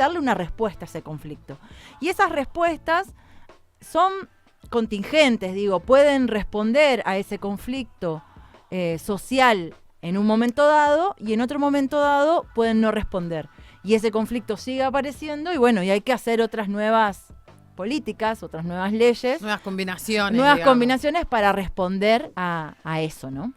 darle una respuesta a ese conflicto. Y esas respuestas son contingentes, pueden responder a ese conflicto social en un momento dado, y en otro momento dado pueden no responder. Y ese conflicto sigue apareciendo, y hay que hacer otras nuevas políticas, otras nuevas leyes. Nuevas combinaciones. Nuevas combinaciones para responder a eso, ¿no?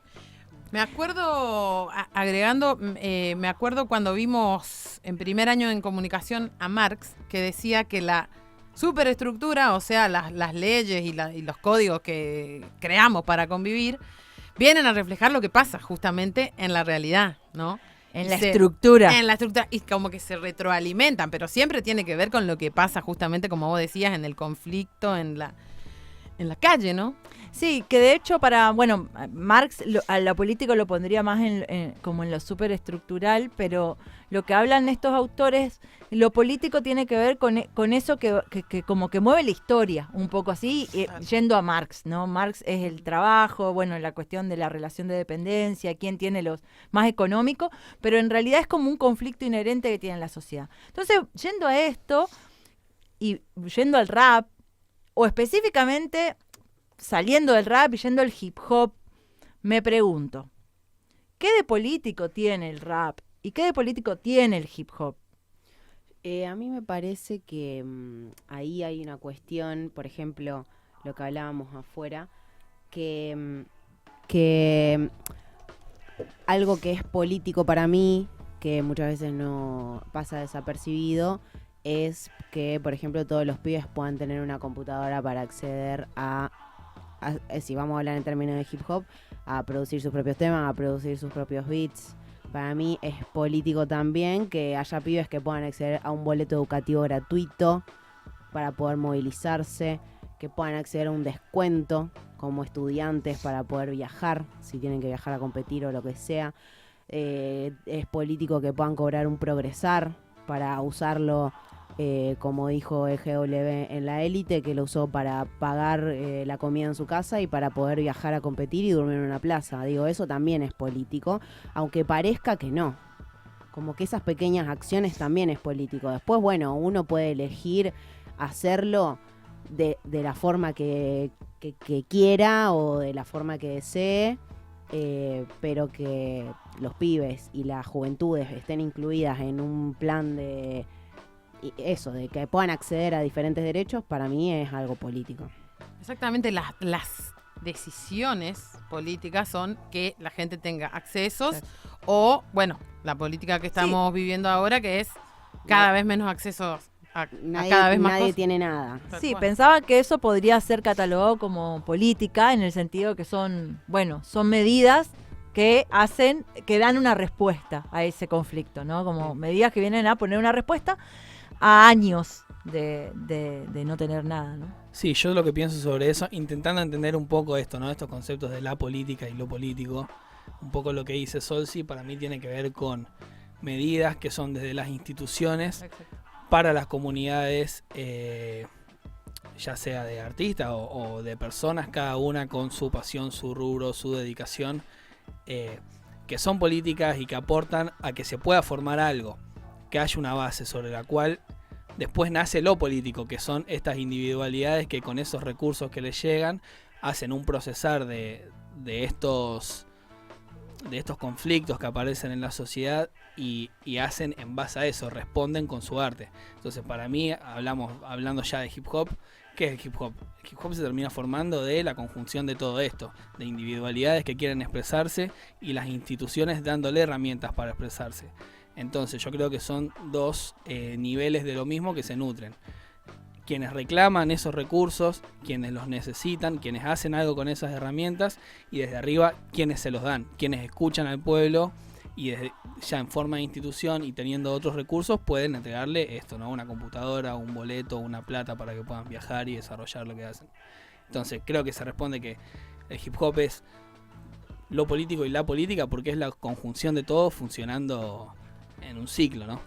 Me acuerdo, agregando, me acuerdo cuando vimos en primer año en comunicación a Marx, que decía que la superestructura, o sea, las leyes y los códigos que creamos para convivir, vienen a reflejar lo que pasa justamente en la realidad, ¿no? En la estructura. En la estructura, y como que se retroalimentan, pero siempre tiene que ver con lo que pasa justamente, como vos decías, en el conflicto, en la calle, ¿no? Sí, que de hecho Marx a lo político lo pondría más como en lo superestructural, pero lo que hablan estos autores, lo político tiene que ver con eso que como que mueve la historia, un poco así, yendo a Marx, ¿no? Marx es el trabajo, la cuestión de la relación de dependencia, quién tiene los más económico, pero en realidad es como un conflicto inherente que tiene la sociedad. Entonces, yendo a esto y yendo al rap, o específicamente saliendo del rap y yendo al hip hop, me pregunto, ¿qué de político tiene el rap y qué de político tiene el hip hop? A mí me parece que ahí hay una cuestión, por ejemplo, lo que hablábamos afuera, que algo que es político para mí, que muchas veces no pasa desapercibido, es que, por ejemplo, todos los pibes puedan tener una computadora para acceder a, si vamos a hablar en términos de hip hop, a producir sus propios temas, a producir sus propios beats. Para mí es político también que haya pibes que puedan acceder a un boleto educativo gratuito para poder movilizarse, que puedan acceder a un descuento como estudiantes para poder viajar, si tienen que viajar a competir o lo que sea. Es político que puedan cobrar un progresar para usarlo, como dijo EGW en la élite, que lo usó para pagar la comida en su casa y para poder viajar a competir y dormir en una plaza. Eso también es político, aunque parezca que no. Como que esas pequeñas acciones también es político. Después, uno puede elegir hacerlo de la forma que quiera o de la forma que desee, pero que los pibes y las juventudes estén incluidas en un plan de que puedan acceder a diferentes derechos, para mí es algo político. Exactamente, las decisiones políticas son que la gente tenga accesos. Exacto. O, la política que estamos viviendo ahora, que es cada vez menos accesos a cada vez más nadie cosas. Tiene nada. Sí, pensaba que eso podría ser catalogado como política, en el sentido que son medidas que dan una respuesta a ese conflicto, ¿no? Como medidas que vienen a poner una respuesta a años de no tener nada, ¿no? Sí, yo lo que pienso sobre eso, intentando entender un poco esto, ¿no? Estos conceptos de la política y lo político, un poco lo que dice Solsi, para mí tiene que ver con medidas que son desde las instituciones. Exacto. Para las comunidades, ya sea de artistas o de personas, cada una con su pasión, su rubro, su dedicación, que son políticas y que aportan a que se pueda formar algo, que haya una base sobre la cual después nace lo político, que son estas individualidades que con esos recursos que les llegan hacen un procesar de estos conflictos que aparecen en la sociedad y hacen en base a eso, responden con su arte. Entonces, para mí, hablando ya de hip hop, ¿qué es el hip hop? El hip hop se termina formando de la conjunción de todo esto, de individualidades que quieren expresarse y las instituciones dándole herramientas para expresarse. Entonces, yo creo que son dos niveles de lo mismo que se nutren. Quienes reclaman esos recursos, quienes los necesitan, quienes hacen algo con esas herramientas, y desde arriba quienes se los dan, quienes escuchan al pueblo y ya en forma de institución y teniendo otros recursos pueden entregarle esto, ¿no? Una computadora, un boleto, una plata para que puedan viajar y desarrollar lo que hacen. Entonces creo que se responde que el hip hop es lo político y la política porque es la conjunción de todo funcionando en un ciclo, ¿no?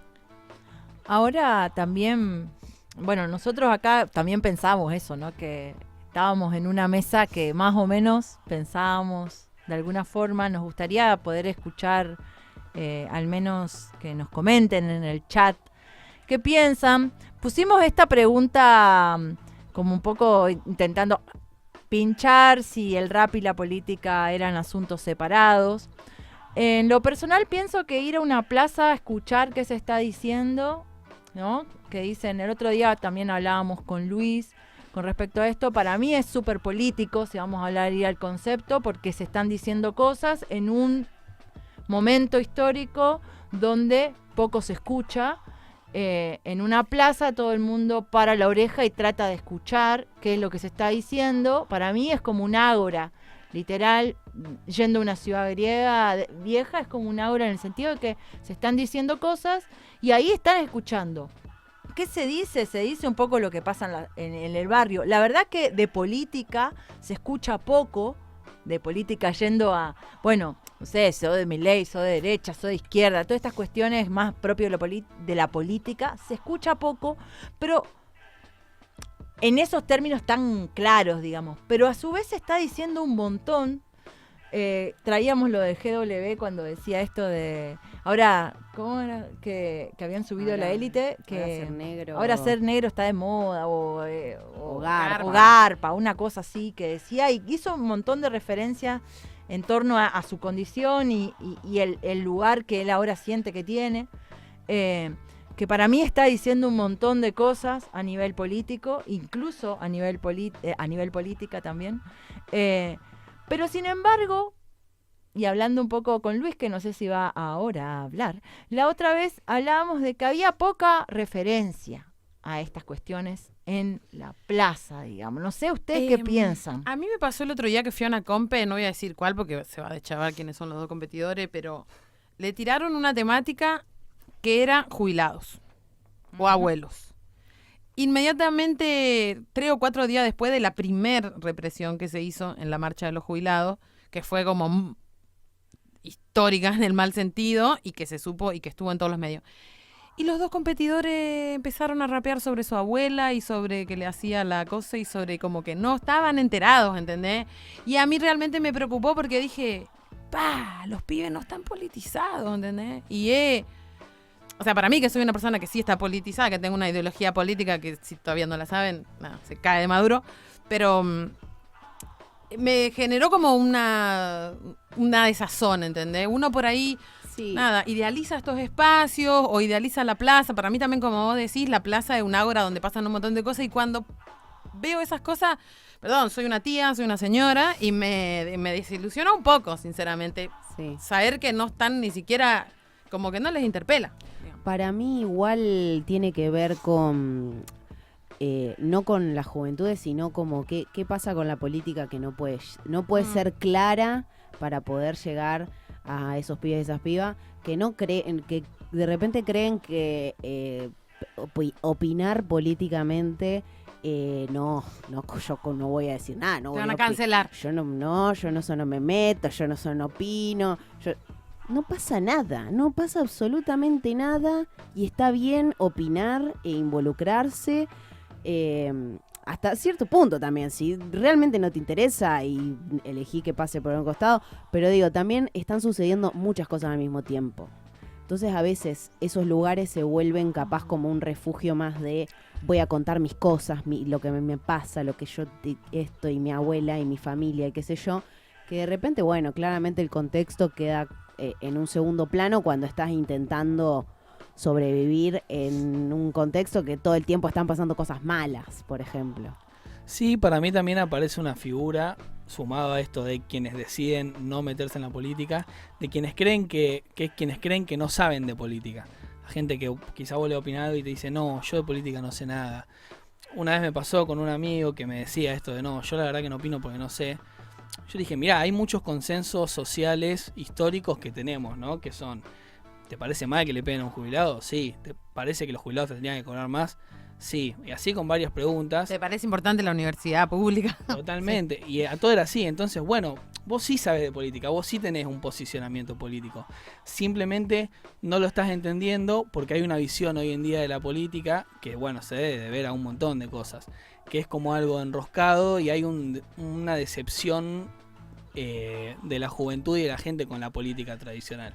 Ahora también, nosotros acá también pensamos eso, ¿no? Que estábamos en una mesa que más o menos pensábamos de alguna forma. Nos gustaría poder escuchar, al menos que nos comenten en el chat, qué piensan. Pusimos esta pregunta como un poco intentando pinchar si el rap y la política eran asuntos separados. En lo personal pienso que ir a una plaza a escuchar qué se está diciendo, ¿no? Que dicen, el otro día también hablábamos con Luis con respecto a esto, para mí es súper político, si vamos a hablar y al concepto, porque se están diciendo cosas en un momento histórico donde poco se escucha. En una plaza todo el mundo para la oreja y trata de escuchar qué es lo que se está diciendo. Para mí es como un ágora, literal, yendo a una ciudad griega vieja, es como un ágora en el sentido de que se están diciendo cosas y ahí están escuchando. ¿Qué se dice? Se dice un poco lo que pasa en el barrio. La verdad que de política se escucha poco, de política yendo a, bueno, no sé, soy de Milei, soy de derecha, soy de izquierda, todas estas cuestiones más propias de la política, se escucha poco, pero en esos términos tan claros, digamos. Pero a su vez se está diciendo un montón. Traíamos lo de GW cuando decía esto de, ahora, ¿cómo era? Que habían subido Ahora, la élite, que ahora ser negro está de moda, o garpa. garpa, una cosa así que decía, y hizo un montón de referencias en torno a su condición y el lugar que él ahora siente que tiene, que para mí está diciendo un montón de cosas a nivel político, incluso a nivel política también. Pero sin embargo, y hablando un poco con Luis, que no sé si va ahora a hablar, la otra vez hablábamos de que había poca referencia a estas cuestiones en la plaza, digamos. No sé ustedes qué piensan. A mí me pasó el otro día que fui a una compe, no voy a decir cuál porque se va a deschavar quiénes son los dos competidores, pero le tiraron una temática que era jubilados o abuelos. Inmediatamente, 3 o 4 días después de la primer represión que se hizo en la marcha de los jubilados, que fue como histórica en el mal sentido y que se supo y que estuvo en todos los medios. Y los dos competidores empezaron a rapear sobre su abuela y sobre que le hacía la cosa y sobre como que no estaban enterados, ¿entendés? Y a mí realmente me preocupó porque dije, los pibes no están politizados, ¿entendés? O sea, para mí que soy una persona que sí está politizada, que tengo una ideología política que si todavía no la saben, se cae de maduro, pero me generó como una desazón, ¿entendés? Uno por ahí, idealiza estos espacios o idealiza la plaza. Para mí también, como vos decís, la plaza es un ágora donde pasan un montón de cosas y cuando veo esas cosas, perdón, soy una tía, soy una señora y me desilusiona un poco, sinceramente, saber que no están ni siquiera, como que no les interpela. Para mí igual tiene que ver con, no con las juventudes, sino como qué pasa con la política que no puede ser clara para poder llegar a esos pibes y esas pibas que no creen, que de repente creen que opinar políticamente yo no voy a decir nada, no te voy van a cancelar. Yo no me meto, yo no opino, no pasa nada, no pasa absolutamente nada y está bien opinar e involucrarse hasta cierto punto también, si realmente no te interesa y elegí que pase por un costado, pero digo, también están sucediendo muchas cosas al mismo tiempo. Entonces a veces esos lugares se vuelven capaz como un refugio más de voy a contar mis cosas, lo que me pasa, lo que yo esto y mi abuela y mi familia y qué sé yo, que de repente, bueno, claramente el contexto queda en un segundo plano cuando estás intentando sobrevivir en un contexto que todo el tiempo están pasando cosas malas, por ejemplo. Sí, para mí también aparece una figura sumado a esto de quienes deciden no meterse en la política, de quienes creen que no saben de política. La gente que quizá vos le opinás algo y te dice, no, yo de política no sé nada. Una vez me pasó con un amigo que me decía esto de, no, yo la verdad que no opino porque no sé. Yo dije, mirá, hay muchos consensos sociales históricos que tenemos, ¿no? Que son, ¿te parece mal que le peguen a un jubilado? Sí. ¿Te parece que los jubilados tendrían que cobrar más? Sí. Y así con varias preguntas. ¿Te parece importante la universidad pública? Totalmente. Sí. Y a todo era así. Entonces, bueno, vos sí sabes de política, vos sí tenés un posicionamiento político. Simplemente no lo estás entendiendo porque hay una visión hoy en día de la política que, bueno, se debe deber a un montón de cosas. Que es como algo enroscado y hay una decepción de la juventud y de la gente con la política tradicional.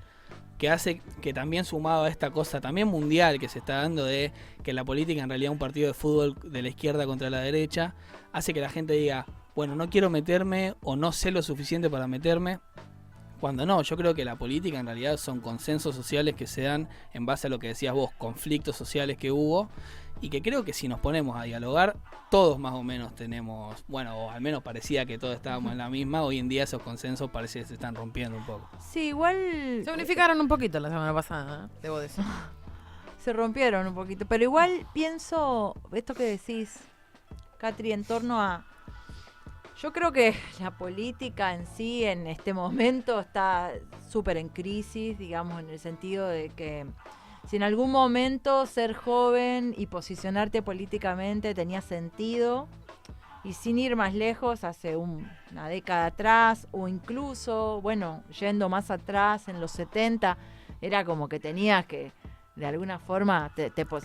que hace que también sumado a esta cosa también mundial que se está dando de que la política en realidad es un partido de fútbol de la izquierda contra la derecha, hace que la gente diga, bueno, no quiero meterme o no sé lo suficiente para meterme, cuando no, yo creo que la política en realidad son consensos sociales que se dan en base a lo que decías vos, conflictos sociales que hubo, y que creo que si nos ponemos a dialogar, todos más o menos tenemos, bueno, o al menos parecía que todos estábamos en la misma, hoy en día esos consensos parece que se están rompiendo un poco. Sí, igual Se unificaron un poquito la semana pasada, debo decir. se rompieron un poquito, pero igual pienso esto que decís, Catri, en torno a... Yo creo que la política en sí en este momento está súper en crisis, digamos, en el sentido de que si en algún momento ser joven y posicionarte políticamente tenía sentido, y sin ir más lejos, hace una década atrás, o incluso, bueno, yendo más atrás, en los 70, era como que tenías que, de alguna forma,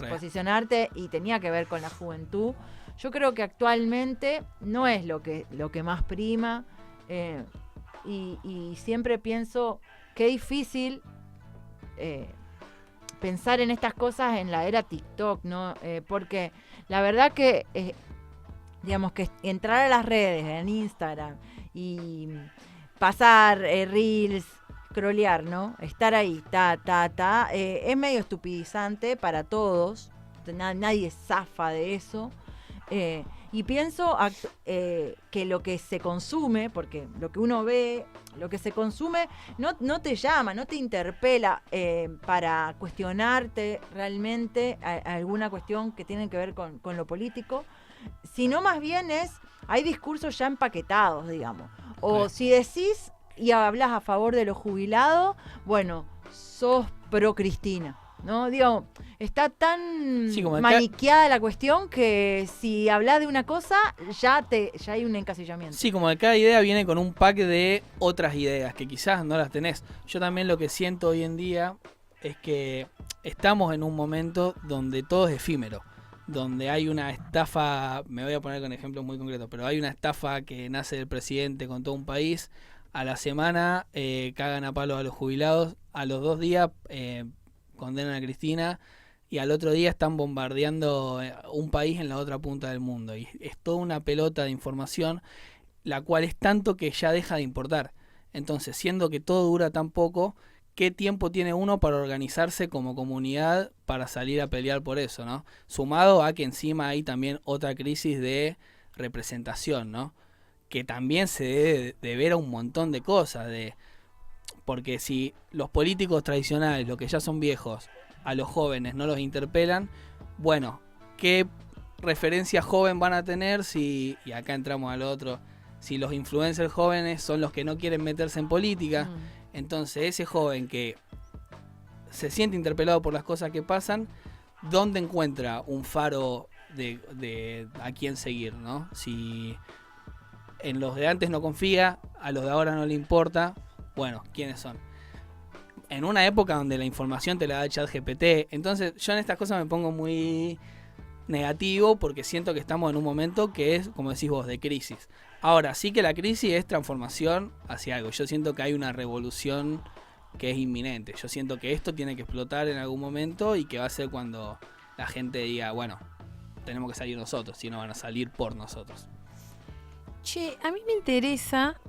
posicionarte y tenía que ver con la juventud. Yo creo que actualmente no es lo que más prima, y siempre pienso qué difícil pensar en estas cosas en la era TikTok, ¿no? Porque la verdad que, digamos, que entrar a las redes, en Instagram, y pasar reels, scrollear, ¿no? Estar ahí, es medio estupidizante para todos, nadie zafa de eso. Y pienso que lo que se consume, porque lo que uno ve, lo que se consume, no te llama, no te interpela para cuestionarte realmente alguna cuestión que tiene que ver con lo político, sino más bien hay discursos ya empaquetados, digamos. O si decís y hablas a favor de los jubilados, bueno, sos pro Cristina, ¿no? Digo, está tan maniqueada la cuestión que si hablas de una cosa, ya hay un encasillamiento. Sí, como que cada idea viene con un pack de otras ideas que quizás no las tenés. Yo también lo que siento hoy en día es que estamos en un momento donde todo es efímero, donde hay una estafa, me voy a poner con ejemplos muy concretos, pero hay una estafa que nace del presidente con todo un país, a la semana cagan a palos a los jubilados, a los 2 días condenan a Cristina y al otro día están bombardeando un país en la otra punta del mundo. Y es toda una pelota de información, la cual es tanto que ya deja de importar. Entonces, siendo que todo dura tan poco, ¿qué tiempo tiene uno para organizarse como comunidad para salir a pelear por eso, ¿no? Sumado a que encima hay también otra crisis de representación, ¿no? Que también se debe de ver a un montón de cosas, porque si los políticos tradicionales, los que ya son viejos, a los jóvenes no los interpelan, bueno, ¿qué referencia joven van a tener si, y acá entramos al otro, si los influencers jóvenes son los que no quieren meterse en política? Entonces ese joven que se siente interpelado por las cosas que pasan, ¿dónde encuentra un faro de a quién seguir, ¿no? Si en los de antes no confía, a los de ahora no le importa, bueno, ¿quiénes son? En una época donde la información te la da ChatGPT, entonces yo en estas cosas me pongo muy negativo porque siento que estamos en un momento que es, como decís vos, de crisis. Ahora, sí que la crisis es transformación hacia algo. Yo siento que hay una revolución que es inminente. Yo siento que esto tiene que explotar en algún momento y que va a ser cuando la gente diga, bueno, tenemos que salir nosotros, si no van a salir por nosotros. Che, a mí me interesa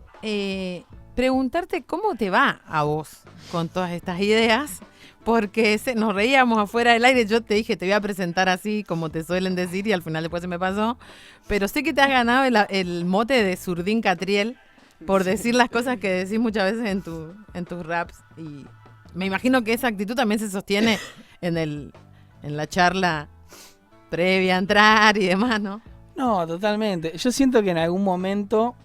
preguntarte cómo te va a vos con todas estas ideas, porque nos reíamos afuera del aire. Yo te dije, te voy a presentar así como te suelen decir y al final después se me pasó, pero sé que te has ganado el mote de Zurdín Catriel por decir las cosas que decís muchas veces en tus raps, y me imagino que esa actitud también se sostiene en la charla previa a entrar y demás, ¿no? No, totalmente. Yo siento que en algún momento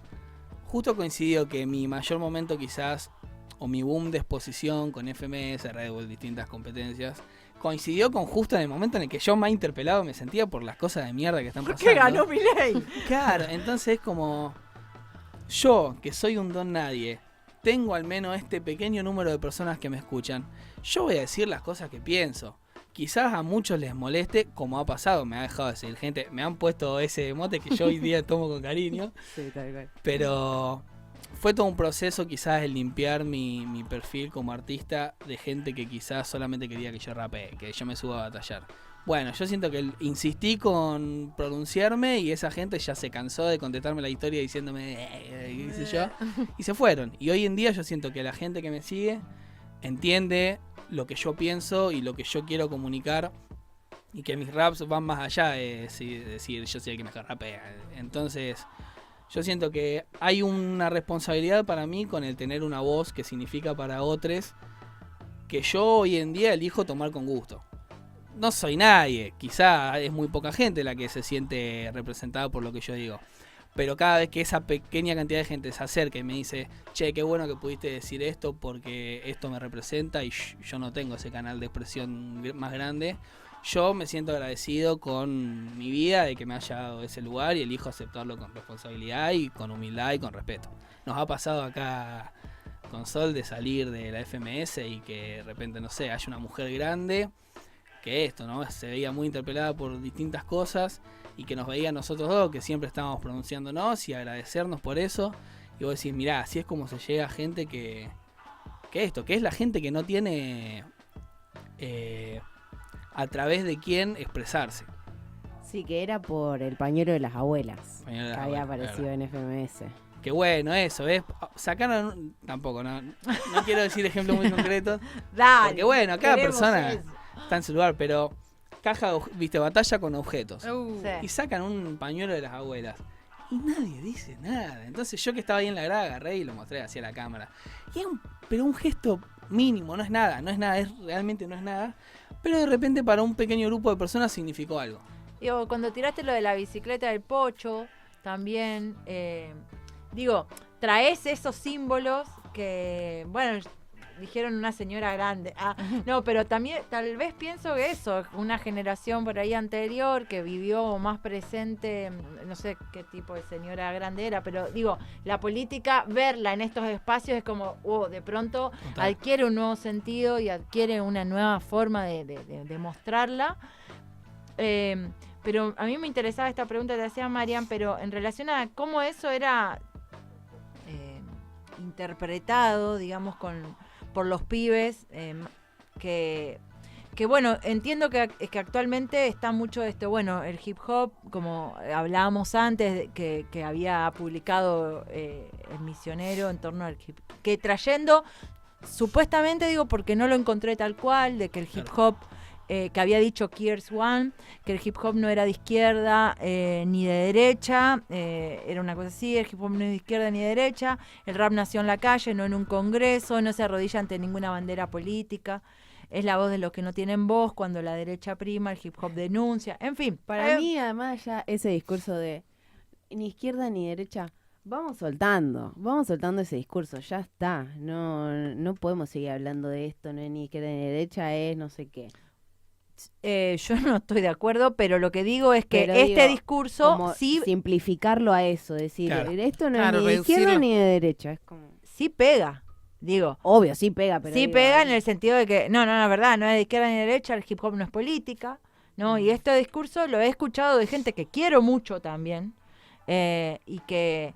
justo coincidió que mi mayor momento quizás, o mi boom de exposición con FMS, Red Bull, distintas competencias, coincidió con justo en el momento en el que yo más interpelado me sentía por las cosas de mierda que están pasando. ¿Por qué ganó Milei? Claro, entonces es como yo, que soy un don nadie, tengo al menos este pequeño número de personas que me escuchan, yo voy a decir las cosas que pienso. Quizás a muchos les moleste, como ha pasado, me ha dejado de seguir gente, me han puesto ese mote que yo hoy día tomo con cariño. Sí, tal cual. Pero fue todo un proceso quizás el limpiar mi perfil como artista de gente que quizás solamente quería que yo rapee, que yo me suba a batallar. Bueno, yo siento que insistí con pronunciarme y esa gente ya se cansó de contestarme la historia diciéndome, qué sé yo, y se fueron. Y hoy en día yo siento que la gente que me sigue entiende lo que yo pienso y lo que yo quiero comunicar y que mis raps van más allá de decir yo soy el que mejor rapea. Entonces, yo siento que hay una responsabilidad para mí con el tener una voz que significa para otros que yo hoy en día elijo tomar con gusto. No soy nadie, quizá es muy poca gente la que se siente representada por lo que yo digo. Pero cada vez que esa pequeña cantidad de gente se acerca y me dice, che, qué bueno que pudiste decir esto porque esto me representa y yo no tengo ese canal de expresión más grande, yo me siento agradecido con mi vida de que me haya dado ese lugar y elijo aceptarlo con responsabilidad y con humildad y con respeto. Nos ha pasado acá con Sol de salir de la FMS y que de repente, no sé, haya una mujer grande que esto, ¿no? Se veía muy interpelada por distintas cosas y que nos veía a nosotros dos, que siempre estábamos pronunciándonos y agradecernos por eso. Y vos decís, mirá, así es como se llega a gente que es la gente que no tiene a través de quién expresarse. Sí, que era por el pañuelo de las abuelas, Pañuelo de las que había abuelas, aparecido en FMS. Qué bueno eso, ¿ves? Sacaron, tampoco, no quiero decir ejemplos muy concretos. Dale, Porque bueno, cada queremos persona eso. está en su lugar, pero viste, batalla con objetos. Sí. Y sacan un pañuelo de las abuelas. Y nadie dice nada. Entonces yo que estaba ahí en la grada agarré y lo mostré hacia la cámara. Y es pero un gesto mínimo, no es nada, realmente no es nada. Pero de repente para un pequeño grupo de personas significó algo. Digo, cuando tiraste lo de la bicicleta del Pocho, también, digo, traes esos símbolos que, bueno, dijeron una señora grande. No, pero también tal vez pienso que eso, una generación por ahí anterior que vivió más presente, no sé qué tipo de señora grande era, pero digo, la política, verla en estos espacios es como, de pronto Total. adquiere un nuevo sentido y adquiere una nueva forma de mostrarla. Pero a mí me interesaba esta pregunta que te hacía Marian, pero en relación a cómo eso era interpretado, digamos, por los pibes, que bueno, entiendo que actualmente está mucho esto, bueno, el hip hop, como hablábamos antes, que había publicado El Misionero en torno al hip hop, que trayendo, supuestamente digo, porque no lo encontré tal cual, de que el hip hop, que había dicho Kears One, que el hip hop no era de izquierda ni de derecha, era una cosa así, el hip hop no es de izquierda ni de derecha, el rap nació en la calle, no en un congreso, no se arrodilla ante ninguna bandera política, es la voz de los que no tienen voz, cuando la derecha prima, el hip hop denuncia, en fin. Para mí, además, ya ese discurso de ni izquierda ni derecha, vamos soltando ese discurso, ya está, no podemos seguir hablando de esto, no es ni izquierda ni derecha, es no sé qué. Yo no estoy de acuerdo, pero lo que digo es que Pero este digo, discurso como sí simplificarlo a eso, decir, Claro. esto no Claro, es ni de izquierda reducirlo. ni de derecha, es como sí pega, digo. obvio, sí pega, pero Sí digo, pega en el sentido de que, no, verdad, no es de izquierda ni de derecha, el hip hop no es política, ¿no? Y este discurso lo he escuchado de gente que quiero mucho también, y que,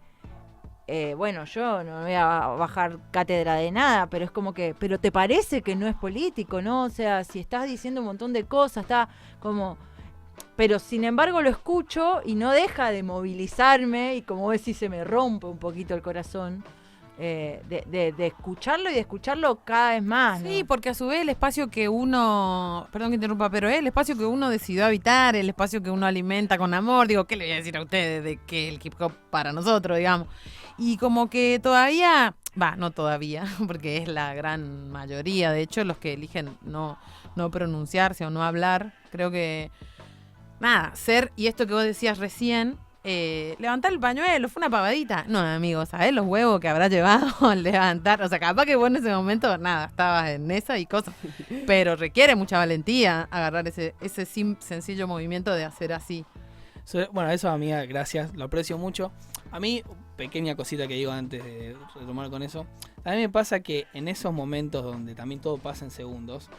bueno, yo no voy a bajar cátedra de nada, pero es como que, pero te parece que no es político, ¿no? O sea, si estás diciendo un montón de cosas, está como... Pero sin embargo lo escucho y no deja de movilizarme y como ves, si se me rompe un poquito el corazón de escucharlo y de escucharlo cada vez más, ¿no? Sí, porque a su vez el espacio que uno, perdón que interrumpa, pero es el espacio que uno decidió habitar, el espacio que uno alimenta con amor, digo, ¿qué le voy a decir a ustedes de que el hip hop para nosotros, digamos? Y como que todavía, no todavía, porque es la gran mayoría, de hecho, los que eligen no pronunciarse o no hablar, creo que, ser, y esto que vos decías recién, levantar el pañuelo, fue una pavadita. No, amigos, ¿sabés los huevos que habrá llevado al levantar? O sea, capaz que vos en ese momento, estabas en esa y cosas. Pero requiere mucha valentía agarrar ese sencillo movimiento de hacer así. Bueno, eso, amiga, gracias, lo aprecio mucho. A mí, pequeña cosita que digo antes de retomar con eso, a mí me pasa que en esos momentos donde también todo pasa en segundos,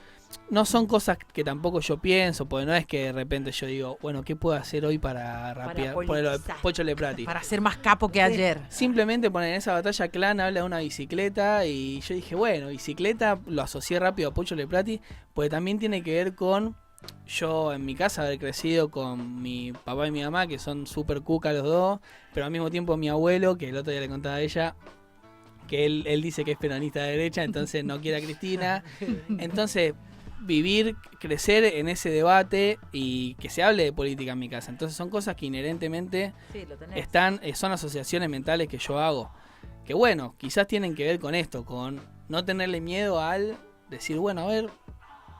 no son cosas que tampoco yo pienso, porque no es que de repente yo digo, bueno, ¿qué puedo hacer hoy para rapear? Por lo de politizar. Pocho Leprati. Para ser más capo que ayer. Simplemente poner en esa batalla clan habla de una bicicleta y yo dije, bueno, bicicleta lo asocié rápido a Pocho Leprati, porque también tiene que ver con yo en mi casa haber crecido con mi papá y mi mamá, que son súper cuca los dos, pero al mismo tiempo mi abuelo, que el otro día le contaba a ella, que él dice que es peronista de derecha, entonces no quiere a Cristina. Entonces, crecer en ese debate y que se hable de política en mi casa. Entonces son cosas que inherentemente Sí, lo tenés. son asociaciones mentales que yo hago. Que bueno, quizás tienen que ver con esto, con no tenerle miedo al decir, bueno, a ver,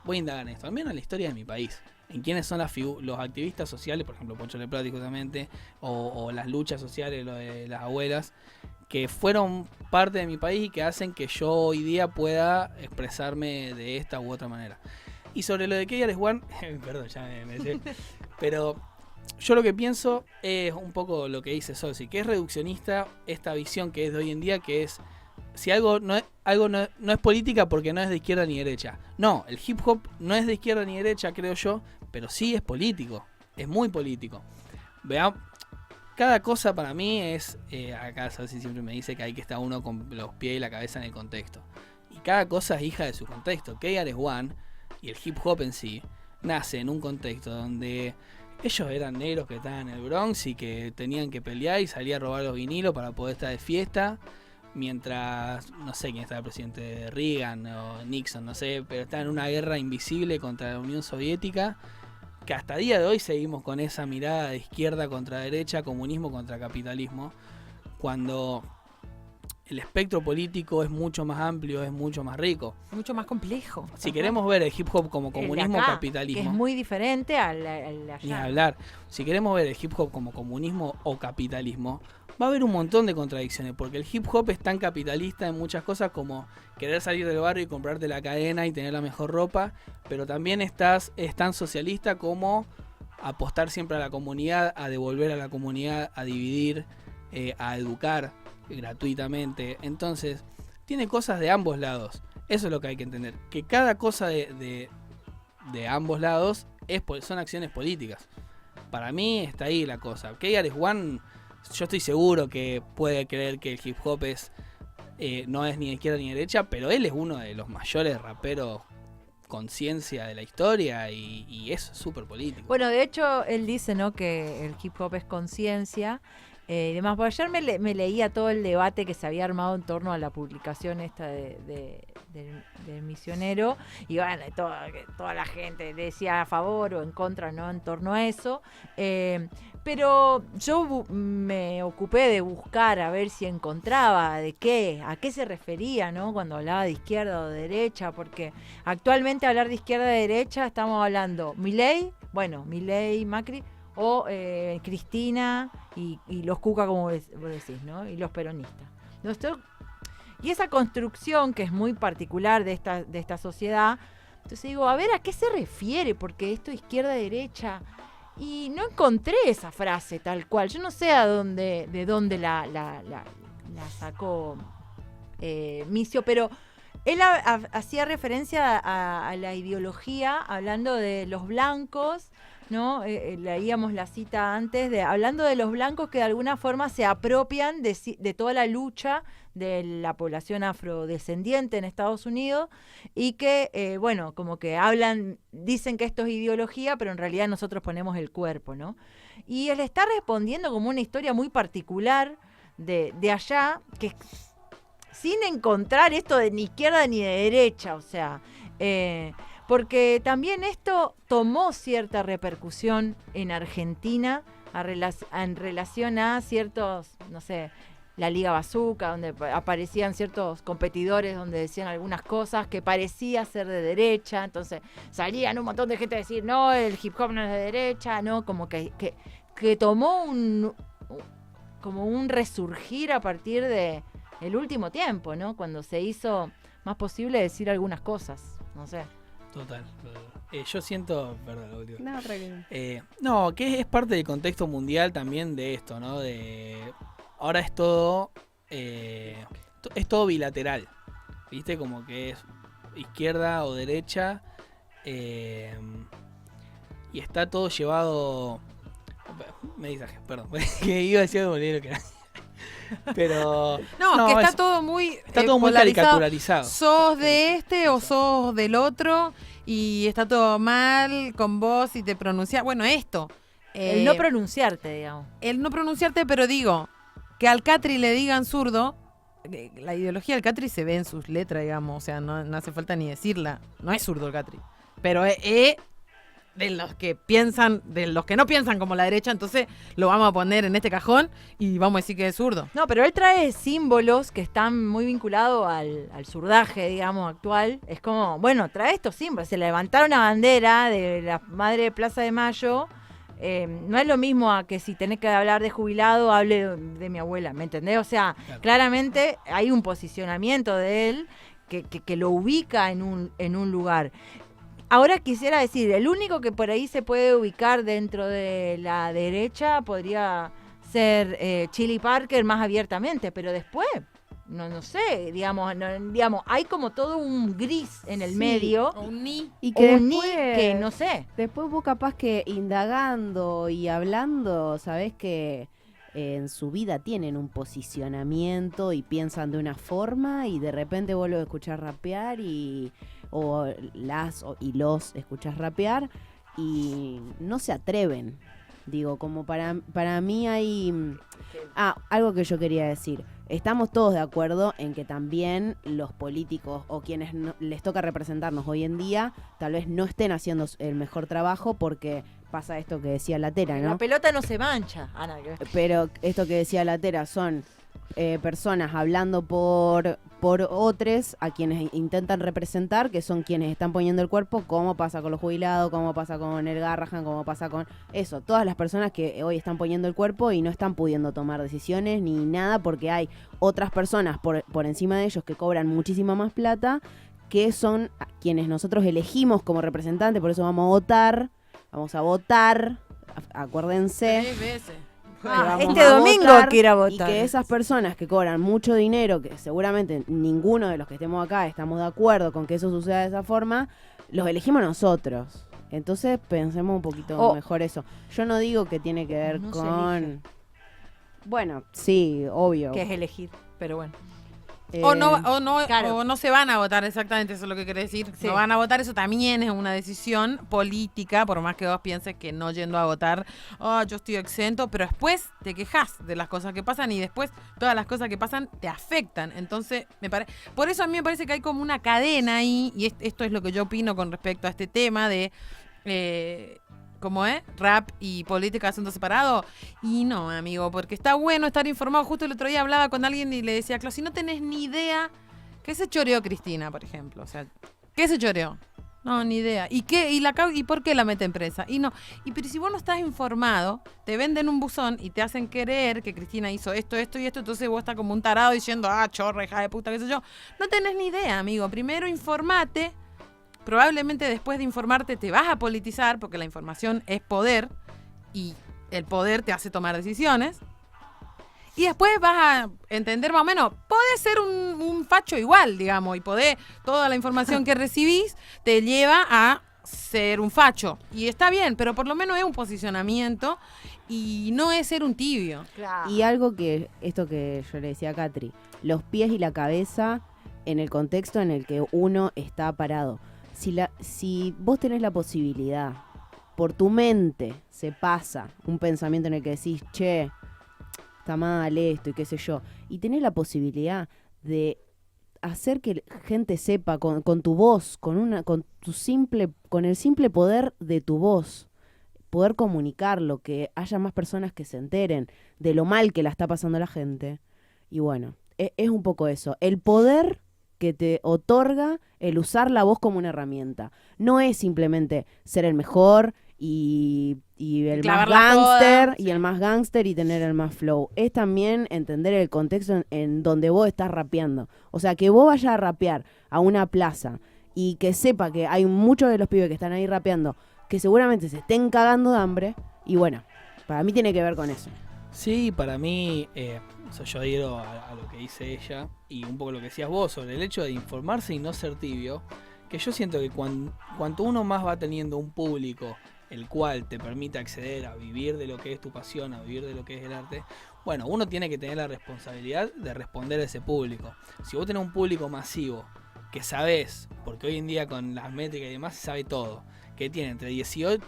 voy a indagar en esto, al menos en la historia de mi país. En quiénes son los activistas sociales, por ejemplo, Pocho Leprati justamente, o las luchas sociales, lo de las abuelas, que fueron parte de mi país y que hacen que yo hoy día pueda expresarme de esta u otra manera. Y sobre lo de KRS-One, perdón, ya me sé, pero yo lo que pienso es un poco lo que dice Solsi, que es reduccionista esta visión que es de hoy en día, que es si algo no es política porque no es de izquierda ni derecha. No, el hip hop no es de izquierda ni derecha, creo yo, pero sí es político, es muy político. Veamos. Cada cosa para mí es, acá Salsi siempre me dice que hay que estar uno con los pies y la cabeza en el contexto. Y cada cosa es hija de su contexto. KRS-One y el hip hop en sí nace en un contexto donde ellos eran negros que estaban en el Bronx y que tenían que pelear y salir a robar los vinilos para poder estar de fiesta. Mientras, no sé quién estaba el presidente, Reagan o Nixon, no sé, pero estaban en una guerra invisible contra la Unión Soviética. Que hasta el día de hoy seguimos con esa mirada de izquierda contra derecha, comunismo contra capitalismo, cuando el espectro político es mucho más amplio, es mucho más rico. Mucho más complejo. Si queremos ver el hip hop como comunismo o acá, capitalismo, que es muy diferente al ni allá. hablar. Si queremos ver el hip hop como comunismo o capitalismo, va a haber un montón de contradicciones, porque el hip hop es tan capitalista en muchas cosas como querer salir del barrio y comprarte la cadena y tener la mejor ropa, pero también es tan socialista como apostar siempre a la comunidad, a devolver a la comunidad, a dividir, a educar gratuitamente. Entonces, tiene cosas de ambos lados. Eso es lo que hay que entender, que cada cosa de ambos lados son acciones políticas. Para mí está ahí la cosa. KRS-One, yo estoy seguro que puede creer que el hip hop no es ni de izquierda ni de derecha, pero él es uno de los mayores raperos conciencia de la historia y eso es súper político. Bueno, de hecho, él dice, ¿no?, que el hip hop es conciencia y demás. Por ayer me leía todo el debate que se había armado en torno a la publicación esta del misionero, y bueno, toda la gente decía a favor o en contra, ¿no?, en torno a eso. Pero yo me ocupé de buscar a ver si encontraba a qué se refería, ¿no?, cuando hablaba de izquierda o de derecha, porque actualmente hablar de izquierda o de derecha estamos hablando Milei, Macri, o Cristina y los cuca, como vos decís, ¿no?, y los peronistas. Y esa construcción que es muy particular de esta sociedad, entonces digo, a ver a qué se refiere, porque esto izquierda-derecha, y no encontré esa frase tal cual. Yo no sé de dónde la sacó Micio, pero él hacía referencia a la ideología, hablando de los blancos, ¿no? Leíamos la cita antes, hablando de los blancos que de alguna forma se apropian de toda la lucha de la población afrodescendiente en Estados Unidos y que, como que dicen que esto es ideología, pero en realidad nosotros ponemos el cuerpo, ¿no? Y él está respondiendo como una historia muy particular de allá, que sin encontrar esto de ni izquierda ni de derecha, o sea, porque también esto tomó cierta repercusión en Argentina en relación a ciertos, no sé, la Liga Bazooka, donde aparecían ciertos competidores donde decían algunas cosas que parecía ser de derecha, entonces salían un montón de gente a decir, no, el hip hop no es de derecha, no, como que tomó como un resurgir a partir de el último tiempo, ¿no? Cuando se hizo más posible decir algunas cosas, no sé. Total. Yo siento, perdón, lo último. No, tranquilo. No, que es parte del contexto mundial también de esto, ¿no? Ahora es todo bilateral, ¿viste? Como que es izquierda o derecha y está todo llevado... Mensaje, perdón. Que iba a decir algo que era. Pero... No, que está todo muy... Está todo muy caricaturarizado. Sos de este o sos del otro y está todo mal con vos y te pronunciás. Bueno, esto. El no pronunciarte, digamos. El no pronunciarte, pero digo, que al Catri le digan zurdo, la ideología del Catri se ve en sus letras, digamos, o sea, no hace falta ni decirla. No es zurdo el Catri, pero es de los que piensan, de los que no piensan como la derecha, entonces lo vamos a poner en este cajón y vamos a decir que es zurdo. No, pero él trae símbolos que están muy vinculados al zurdaje, digamos, actual. Es como, bueno, trae estos símbolos. Se levantaron una bandera de la madre de Plaza de Mayo. No es lo mismo a que si tenés que hablar de jubilado, hable de mi abuela, ¿me entendés? O sea, claro. Claramente hay un posicionamiento de él que lo ubica en un lugar. Ahora quisiera decir, el único que por ahí se puede ubicar dentro de la derecha podría ser Chili Parker más abiertamente, pero después, no sé, digamos, hay como todo un gris en el medio. O un ni. Y que un después, ni que no sé. Después vos capaz que indagando y hablando, sabés que en su vida tienen un posicionamiento y piensan de una forma y de repente vos lo escuchás rapear y los escuchás rapear y no se atreven. Digo, como para mí hay... algo que yo quería decir. Estamos todos de acuerdo en que también los políticos o quienes les toca representarnos hoy en día tal vez no estén haciendo el mejor trabajo porque pasa esto que decía Latera, ¿no? La pelota no se mancha, Ana. Pero esto que decía Latera son personas hablando por otros a quienes intentan representar, que son quienes están poniendo el cuerpo, como pasa con los jubilados, como pasa con el Garrahan, como pasa con eso, todas las personas que hoy están poniendo el cuerpo y no están pudiendo tomar decisiones ni nada porque hay otras personas por encima de ellos que cobran muchísima más plata, que son quienes nosotros elegimos como representantes, por eso vamos a votar, acuérdense. 3 veces. Este domingo quiero votar. Y que esas personas que cobran mucho dinero, que seguramente ninguno de los que estemos acá estamos de acuerdo con que eso suceda de esa forma, los elegimos nosotros. Entonces pensemos un poquito mejor eso. Yo no digo que tiene que ver con... Bueno, sí, obvio. Que es elegir, pero bueno. Claro. O no se van a votar, exactamente, eso es lo que quiere decir. Sí. No van a votar, eso también es una decisión política, por más que vos pienses que no yendo a votar, yo estoy exento, pero después te quejas de las cosas que pasan y después todas las cosas que pasan te afectan. Entonces, por eso a mí me parece que hay como una cadena ahí, y esto es lo que yo opino con respecto a este tema de... ¿Cómo es? Rap y política asunto separado. Y no, amigo, porque está bueno estar informado. Justo el otro día hablaba con alguien y le decía, Clau, si no tenés ni idea, ¿qué se choreó Cristina, por ejemplo? O sea, ¿qué se choreó? No, ni idea. ¿Y qué? ¿Y por qué la meten presa? Y no. Pero si vos no estás informado, te venden un buzón y te hacen creer que Cristina hizo esto y esto, entonces vos estás como un tarado diciendo, chorra, hija de puta, qué sé yo. No tenés ni idea, amigo. Primero informate. Probablemente después de informarte te vas a politizar porque la información es poder y el poder te hace tomar decisiones. Y después vas a entender más o menos, podés ser un facho igual, digamos, y toda la información que recibís te lleva a ser un facho. Y está bien, pero por lo menos es un posicionamiento y no es ser un tibio. Claro. Y algo esto que yo le decía a Catri, los pies y la cabeza en el contexto en el que uno está parado. Si vos tenés la posibilidad, por tu mente se pasa un pensamiento en el que decís, che, está mal esto y qué sé yo, y tenés la posibilidad de hacer que gente sepa con tu voz, con el simple poder de tu voz, poder comunicarlo, que haya más personas que se enteren de lo mal que la está pasando la gente. Y bueno, es un poco eso, el poder que te otorga el usar la voz como una herramienta. No es simplemente ser el mejor y el más gángster y el más gángster y tener el más flow. Es también entender el contexto en donde vos estás rapeando. O sea, que vos vayas a rapear a una plaza y que sepa que hay muchos de los pibes que están ahí rapeando que seguramente se estén cagando de hambre. Y bueno, para mí tiene que ver con eso. Sí, para mí, yo adhiero a lo que dice ella y un poco lo que decías vos sobre el hecho de informarse y no ser tibio, que yo siento que cuanto uno más va teniendo un público el cual te permite acceder a vivir de lo que es tu pasión, a vivir de lo que es el arte, bueno, uno tiene que tener la responsabilidad de responder a ese público. Si vos tenés un público masivo, que sabés, porque hoy en día con las métricas y demás se sabe todo, que tiene entre 17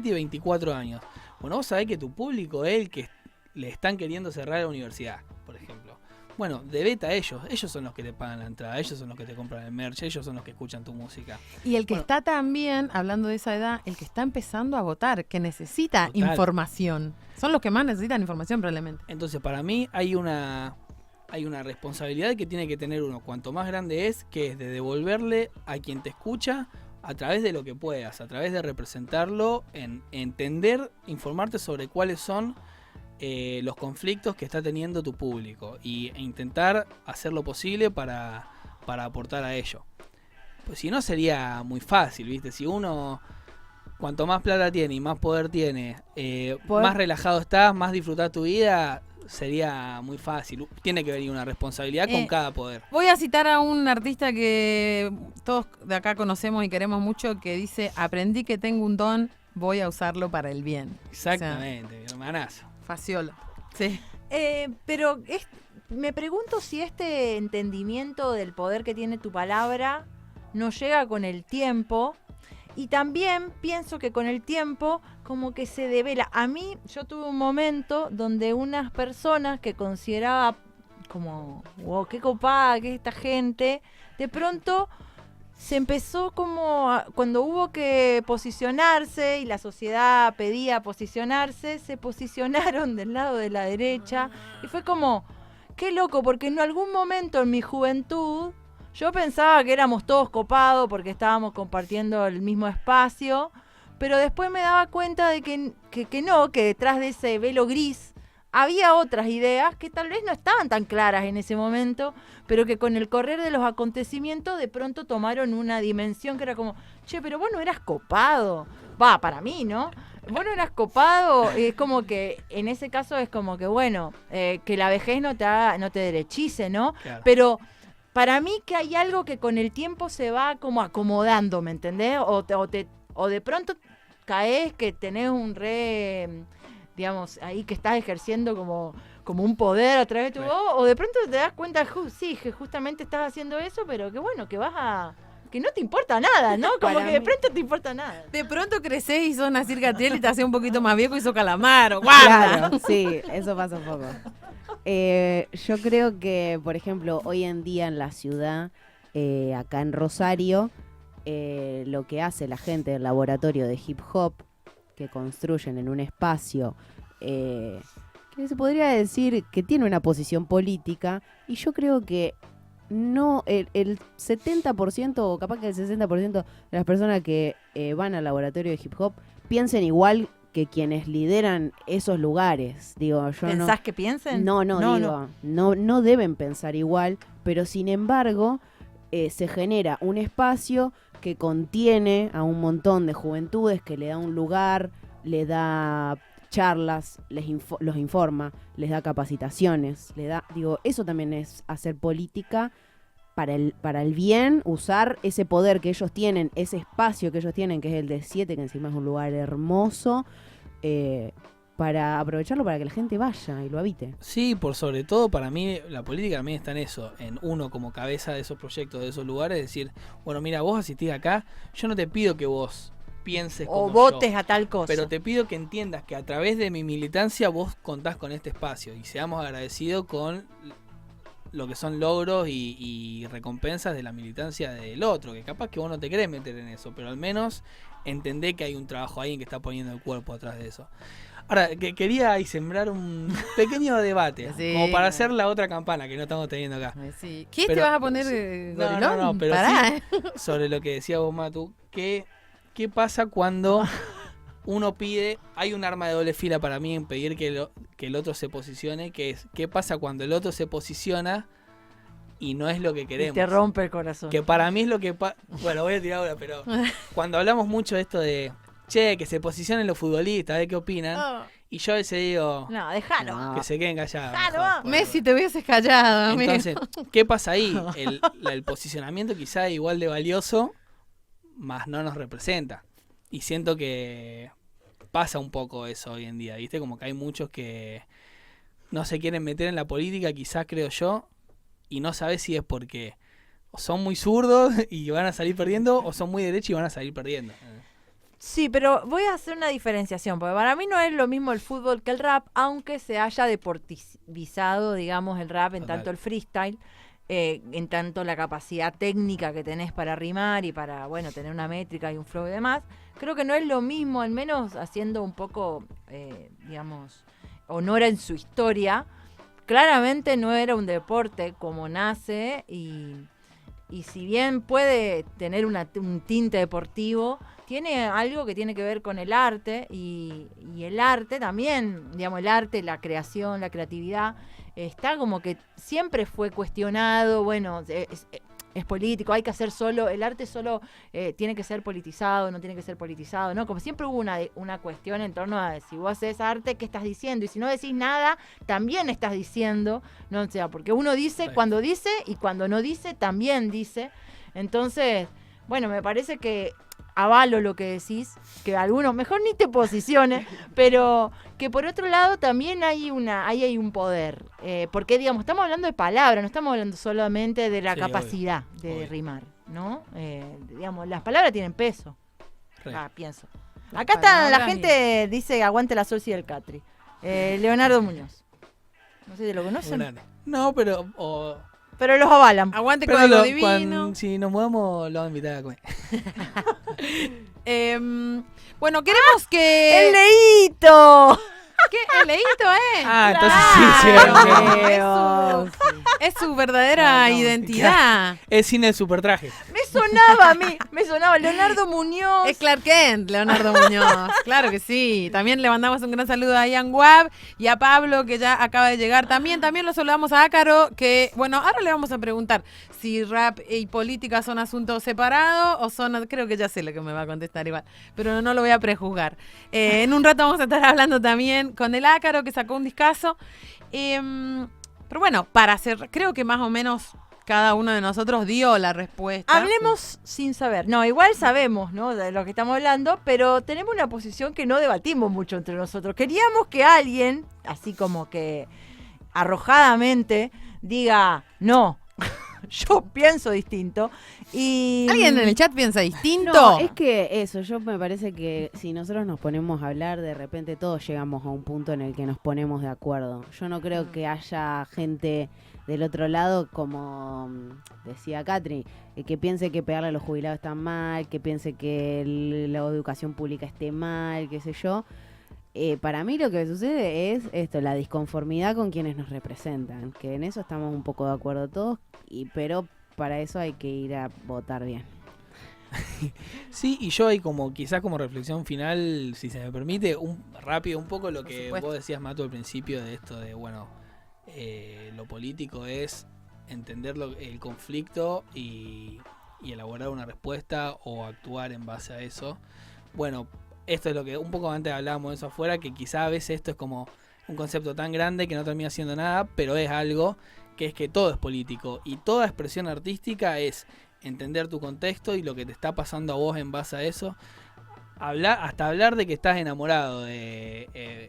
y 24 años, bueno, vos sabés que tu público es el que le están queriendo cerrar la universidad, por ejemplo. Bueno, debete a ellos son los que te pagan la entrada, ellos son los que te compran el merch, ellos son los que escuchan tu música. Y el que está también, hablando de esa edad, el que está empezando a votar, que necesita información. Son los que más necesitan información probablemente. Entonces, para mí hay una responsabilidad que tiene que tener uno, cuanto más grande es, que es de devolverle a quien te escucha a través de lo que puedas, a través de representarlo, en entender, informarte sobre cuáles son los conflictos que está teniendo tu público e intentar hacer lo posible para aportar a ello. Pues si no sería muy fácil, ¿viste? Si uno, cuanto más plata tiene y más poder tiene, más relajado estás, más disfrutás tu vida, sería muy fácil. Tiene que venir una responsabilidad con cada poder. Voy a citar a un artista que todos de acá conocemos y queremos mucho, que dice: aprendí que tengo un don, voy a usarlo para el bien. Exactamente, mi hermanazo. Faciola. Sí. Pero me pregunto si este entendimiento del poder que tiene tu palabra nos llega con el tiempo, y también pienso que con el tiempo como que se devela. A mí, yo tuve un momento donde unas personas que consideraba como, wow, qué copada, que esta gente, de pronto se empezó como, cuando hubo que posicionarse y la sociedad pedía posicionarse, se posicionaron del lado de la derecha y fue como, qué loco, porque en algún momento en mi juventud yo pensaba que éramos todos copados porque estábamos compartiendo el mismo espacio, pero después me daba cuenta de que no, que detrás de ese velo gris había otras ideas que tal vez no estaban tan claras en ese momento, pero que con el correr de los acontecimientos de pronto tomaron una dimensión que era como, che, pero vos no eras copado. Va, para mí, ¿no? Vos no eras copado. Es como que, en ese caso es como que, bueno, que la vejez no te derechice, ¿no? Claro. Pero para mí que hay algo que con el tiempo se va como acomodando, ¿me entendés? O de pronto caes que tenés un digamos, ahí que estás ejerciendo como un poder a través de tu voz, o de pronto te das cuenta, sí, que justamente estás haciendo eso, pero que bueno, que que no te importa nada, ¿no? Como que de pronto te importa nada. De pronto creces y sos Nacir Catriel y te haces un poquito más viejo y sos Calamaro. ¡Guarda! Claro, sí, eso pasa un poco. Yo creo que, por ejemplo, hoy en día en la ciudad, acá en Rosario, lo que hace la gente del laboratorio de hip hop, que construyen en un espacio que se podría decir que tiene una posición política, y yo creo que no el 70% o capaz que el 60% de las personas que van al laboratorio de hip hop piensen igual que quienes lideran esos lugares. Digo, yo ¿pensás que piensen? No deben pensar igual, pero sin embargo se genera un espacio que contiene a un montón de juventudes, que le da un lugar, le da charlas, los informa, les da capacitaciones, eso también es hacer política para el bien, usar ese poder que ellos tienen, ese espacio que ellos tienen, que es el de 7, que encima es un lugar hermoso, para aprovecharlo para que la gente vaya y lo habite. Sí, por sobre todo para mí la política también está en eso, en uno como cabeza de esos proyectos, de esos lugares, decir, bueno, mira, vos asistís acá, yo no te pido que vos pienses como o votes yo, a tal cosa, pero te pido que entiendas que a través de mi militancia vos contás con este espacio y seamos agradecidos con lo que son logros y recompensas de la militancia del otro, que capaz que vos no te querés meter en eso, pero al menos entendé que hay un trabajo ahí en que está poniendo el cuerpo atrás de eso. Ahora, que quería ahí sembrar un pequeño debate, sí, como para hacer la otra campana que no estamos teniendo acá. Sí. ¿Qué te vas a poner, gorilón? No, pero Pará, sí, sobre lo que decía vos, Matu, ¿qué pasa cuando uno pide, hay un arma de doble fila para mí en pedir que el otro se posicione, que es, ¿qué pasa cuando el otro se posiciona y no es lo que queremos? Y te rompe el corazón. Que para mí es lo que bueno, voy a tirar ahora, pero cuando hablamos mucho de esto de, che, que se posicionen los futbolistas, a ver qué opinan, y yo a veces digo, no, déjalo. que se queden callados. Déjalo. Messi, te hubieses callado, amigo. Entonces, ¿qué pasa ahí? El posicionamiento quizá es igual de valioso, más no nos representa. Y siento que pasa un poco eso hoy en día, ¿viste? Como que hay muchos que no se quieren meter en la política, quizás creo yo, y no sabes si es porque o son muy zurdos y van a salir perdiendo, o son muy derechos y van a salir perdiendo. Sí, pero voy a hacer una diferenciación, porque para mí no es lo mismo el fútbol que el rap, aunque se haya deportivizado, digamos, el rap en Total. tanto el freestyle, en tanto la capacidad técnica que tenés para rimar y para, bueno, tener una métrica y un flow y demás. Creo que no es lo mismo, al menos haciendo un poco, digamos, honor en su historia. Claramente no era un deporte como nace y si bien puede tener un tinte deportivo, tiene algo que tiene que ver con el arte y el arte también, digamos, el arte, la creación, la creatividad, está como que siempre fue cuestionado, bueno, es político, hay que hacer solo, el arte solo tiene que ser politizado, no tiene que ser politizado, ¿no? Como siempre hubo una cuestión en torno a si vos haces arte, ¿qué estás diciendo? Y si no decís nada, también estás diciendo, ¿no? O sea, porque uno dice cuando dice y cuando no dice, también dice. Entonces, bueno, me parece que avalo lo que decís, que algunos mejor ni te posiciones, pero que por otro lado también hay un poder, porque digamos, estamos hablando de palabras, no estamos hablando solamente de la Sí, capacidad obvio. de rimar, ¿no? Digamos, las palabras tienen peso, Re. pienso. Las Acá está la palabras gente, dice aguante la Solsi del Catri. Leonardo Muñoz. No sé si lo conocen, Grande. No, pero... pero los avalan. Aguante pero Código lo- Divino. si nos mudamos, lo vamos a invitar a comer. Bueno, queremos que... ¡El leíto! ¿Qué? El leíto, Entonces Claro. Es su verdadera No, no, identidad. es cine de super traje. Me sonaba a mí, Leonardo Muñoz. Es Clark Kent, Leonardo Muñoz. Claro que sí. También le mandamos un gran saludo a Ian Wab y a Pablo, que ya acaba de llegar. También lo saludamos a Ácaro, que, bueno, ahora le vamos a preguntar si rap y política son asuntos separados o son... Creo que ya sé lo que me va a contestar igual, pero no lo voy a prejuzgar. En un rato vamos a estar hablando también con el Ácaro, que sacó un discazo. Pero bueno, para hacer... Creo que más o menos... Cada uno de nosotros dio la respuesta. Hablemos sin saber. No, igual sabemos, ¿no? De lo que estamos hablando, pero tenemos una posición que no debatimos mucho entre nosotros. Queríamos que alguien, así como que arrojadamente, diga, no, yo pienso distinto. Y ¿Alguien en el chat piensa distinto? No, es que eso, yo me parece que si nosotros nos ponemos a hablar, de repente todos llegamos a un punto en el que nos ponemos de acuerdo. Yo no creo que haya gente del otro lado, como decía Catri, que piense que pegarle a los jubilados está mal, que piense que la educación pública esté mal, qué sé yo. Para mí lo que sucede es esto, la disconformidad con quienes nos representan, que en eso estamos un poco de acuerdo todos, pero para eso hay que ir a votar bien. Sí, y yo ahí como quizás como reflexión final, si se me permite, rápido un poco lo Por que supuesto. vos decías, Mato, al principio de esto de, bueno, lo político es entender el conflicto y elaborar una respuesta o actuar en base a eso. Bueno, esto es lo que un poco antes hablábamos de eso afuera, que quizás a veces esto es como un concepto tan grande que no termina siendo nada, pero es algo que es que todo es político y toda expresión artística es entender tu contexto y lo que te está pasando a vos en base a eso. Hasta hablar de que estás enamorado,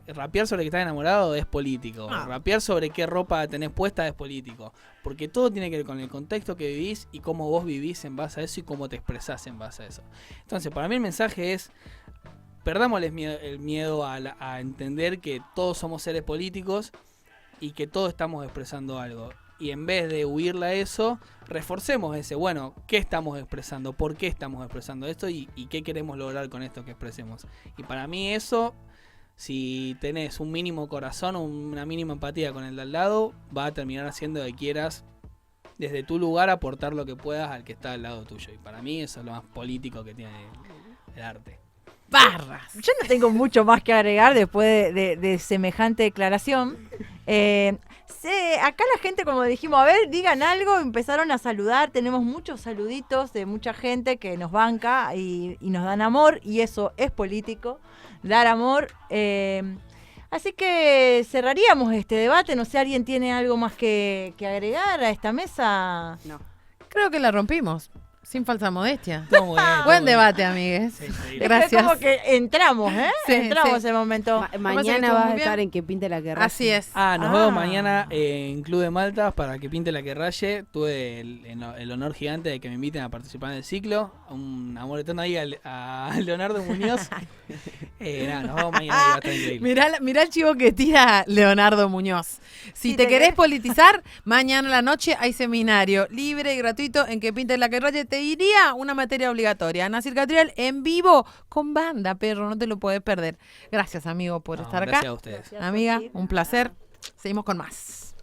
rapear sobre que estás enamorado es político, rapear sobre qué ropa tenés puesta es político, porque todo tiene que ver con el contexto que vivís y cómo vos vivís en base a eso y cómo te expresás en base a eso. Entonces, para mí el mensaje es, perdámosles el miedo a entender que todos somos seres políticos y que todos estamos expresando algo. Y en vez de huirle a eso, reforcemos ese, bueno, ¿qué estamos expresando? ¿Por qué estamos expresando esto? ¿Y qué queremos lograr con esto que expresemos? Y para mí eso, si tenés un mínimo corazón o una mínima empatía con el de al lado, va a terminar haciendo que quieras, desde tu lugar, aportar lo que puedas al que está al lado tuyo. Y para mí eso es lo más político que tiene el arte. Barras. yo no tengo mucho más que agregar después de semejante declaración. Acá la gente, como dijimos, a ver, digan algo, empezaron a saludar, tenemos muchos saluditos de mucha gente que nos banca y nos dan amor, y eso es político, dar amor. Así que cerraríamos este debate, no sé, ¿alguien tiene algo más que agregar a esta mesa? No. Creo que la rompimos. Sin falsa modestia. Todo muy bien, todo Buen muy bien. debate, amigues. Sí, sí. Gracias. Es como que entramos, ¿eh? Sí, entramos sí. ese momento. parece que Mañana estuvo vas muy a bien. estar en Que Pinte la que Raye. Así es. Nos vemos Ah. mañana en Club de Maltas para que pinte la que raye. Tuve el honor gigante de que me inviten a participar en el ciclo. Un amor eterno ahí a Leonardo Muñoz. Nos vemos mañana y va a estar increíble. Mirá el chivo que tira Leonardo Muñoz. Si Sí, te te querés querés- politizar, mañana a la noche hay seminario libre y gratuito en Que Pinte la que Raye. Te diría una materia obligatoria. Nacir Catriel en vivo con banda, perro. No te lo puedes perder. Gracias, amigo, por No, estar acá. gracias a ustedes. Gracias, Amiga, Sofía. un placer. Seguimos con más.